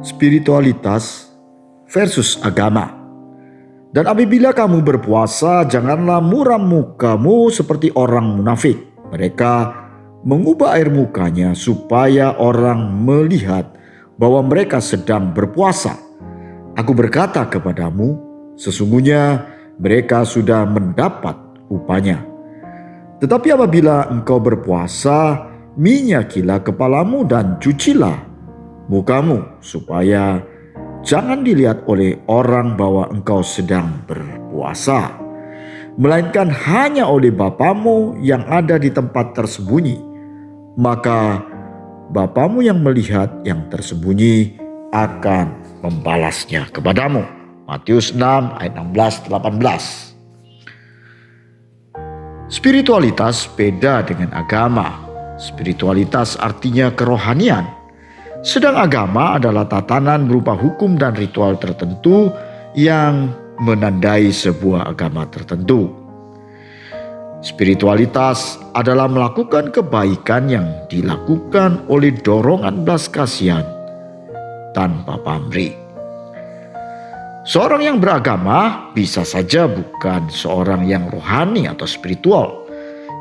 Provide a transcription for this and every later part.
spiritualitas versus agama. Dan apabila kamu berpuasa, janganlah muram mukamu seperti orang munafik. Mereka mengubah air mukanya supaya orang melihat bahwa mereka sedang berpuasa. Aku berkata kepadamu, sesungguhnya mereka sudah mendapat upahnya. Tetapi apabila engkau berpuasa, minyakilah kepalamu dan cucilah mukamu, supaya jangan dilihat oleh orang bahwa engkau sedang berpuasa, melainkan hanya oleh Bapamu yang ada di tempat tersembunyi. Maka Bapamu yang melihat yang tersembunyi akan membalasnya kepadamu. Matius 6 ayat 16-18. Spiritualitas beda dengan agama. Spiritualitas artinya kerohanian. Sedang agama adalah tatanan berupa hukum dan ritual tertentu yang menandai sebuah agama tertentu. Spiritualitas adalah melakukan kebaikan yang dilakukan oleh dorongan belas kasihan tanpa pamrih. Seorang yang beragama bisa saja bukan seorang yang rohani atau spiritual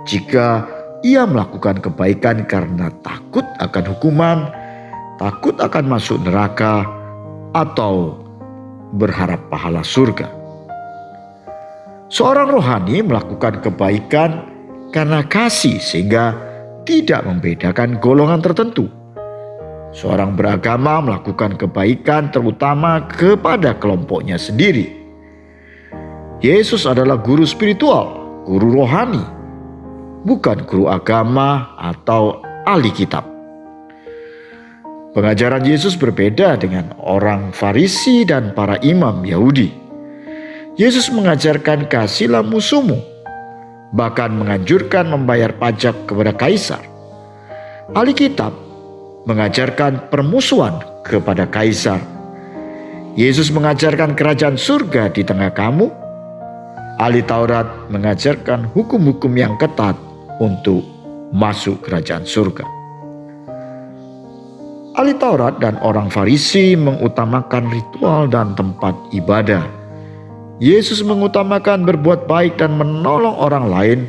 jika ia melakukan kebaikan karena takut akan hukuman, takut akan masuk neraka, atau berharap pahala surga. Seorang rohani melakukan kebaikan karena kasih sehingga tidak membedakan golongan tertentu. Seorang beragama melakukan kebaikan terutama kepada kelompoknya sendiri. Yesus adalah guru spiritual, guru rohani, bukan guru agama atau ahli kitab. Pengajaran Yesus berbeda dengan orang Farisi dan para imam Yahudi. Yesus mengajarkan kasihlah musuhmu, bahkan menganjurkan membayar pajak kepada kaisar. Ahli kitab mengajarkan permusuhan kepada kaisar. Yesus mengajarkan kerajaan surga di tengah kamu. Ahli Taurat mengajarkan hukum-hukum yang ketat untuk masuk kerajaan surga. Ahli Taurat dan orang Farisi mengutamakan ritual dan tempat ibadah. Yesus mengutamakan berbuat baik dan menolong orang lain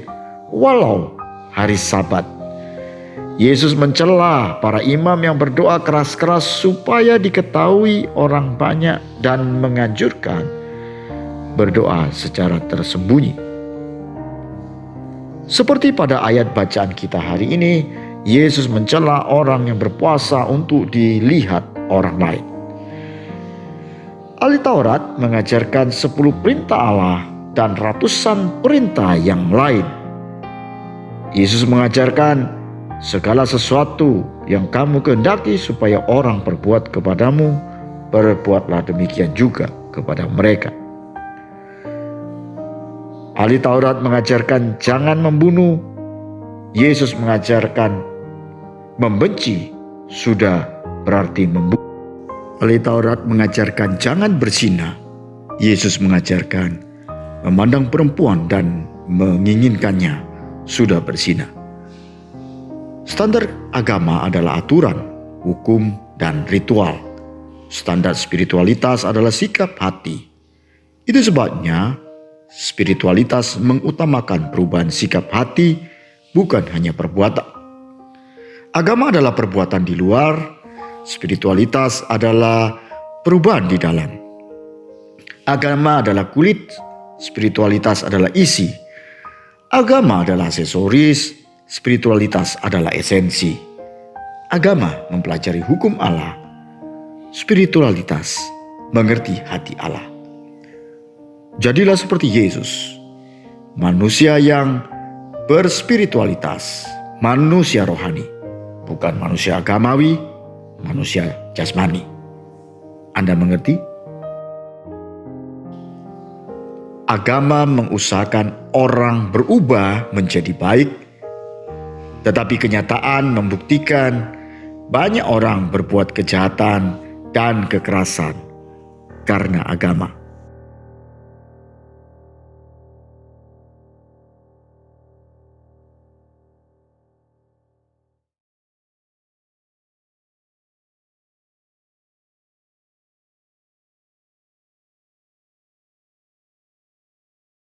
walau hari Sabat. Yesus mencela para imam yang berdoa keras-keras supaya diketahui orang banyak dan menganjurkan berdoa secara tersembunyi. Seperti pada ayat bacaan kita hari ini, Yesus mencela orang yang berpuasa untuk dilihat orang lain. Ahli Taurat mengajarkan 10 perintah Allah dan ratusan perintah yang lain. Yesus mengajarkan segala sesuatu yang kamu kehendaki supaya orang perbuat kepadamu, perbuatlah demikian juga kepada mereka. Ahli Taurat mengajarkan jangan membunuh. Yesus mengajarkan membenci sudah berarti membunuh. Ahli Taurat mengajarkan jangan berzina. Yesus mengajarkan memandang perempuan dan menginginkannya sudah berzina. Standar agama adalah aturan, hukum, dan ritual. Standar spiritualitas adalah sikap hati. Itu sebabnya spiritualitas mengutamakan perubahan sikap hati, bukan hanya perbuatan. Agama adalah perbuatan di luar, spiritualitas adalah perubahan di dalam. Agama adalah kulit, spiritualitas adalah isi. Agama adalah aksesoris, spiritualitas adalah esensi. Agama mempelajari hukum Allah, spiritualitas mengerti hati Allah. Jadilah seperti Yesus, manusia yang berspiritualitas, manusia rohani, bukan manusia agamawi, manusia jasmani. Anda mengerti? Agama mengusahakan orang berubah menjadi baik, tetapi kenyataan membuktikan banyak orang berbuat kejahatan dan kekerasan karena agama.